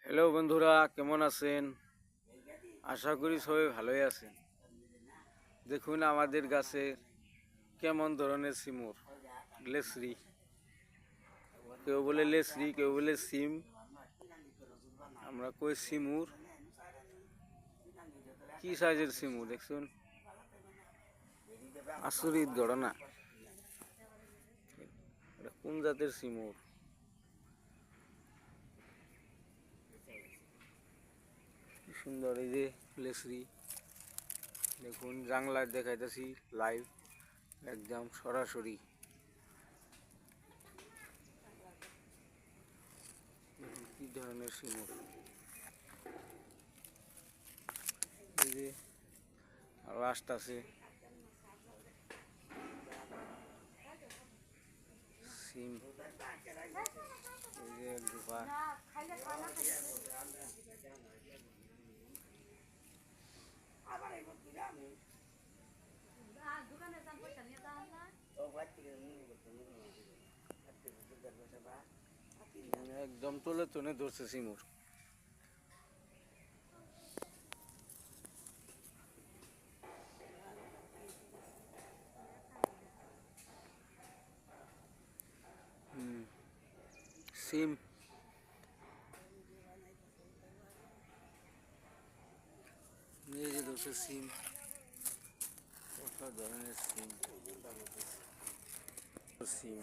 Hello বন্ধুরা, কেমন আছেন? আশা করি সবাই ভালোই আছেন। দেখুন আমাদের গাছে কেমন ধরনের সিমুর, লেসরি, কেউ বলে লেসরি, কেউ বলে সিম, আমরা কই সিমুর। কি সাইজের সিমুর দেখুন, আচরিত ঘটনা। এটা কোন জাতের সিমুর? কি সুন্দর এই যে লেসরি, দেখুন জাংলায় দেখাইতেছি লাইভ, একদম সরাসরি। কি ধরনের সিমুর, এই যে লাস্ট আছে সিম, এই যে দুপা। একদম তোলে তুলে ধরছে সিমুর। সিম, এই যে ধরছে সিম, কত ধরনের সিম, সিম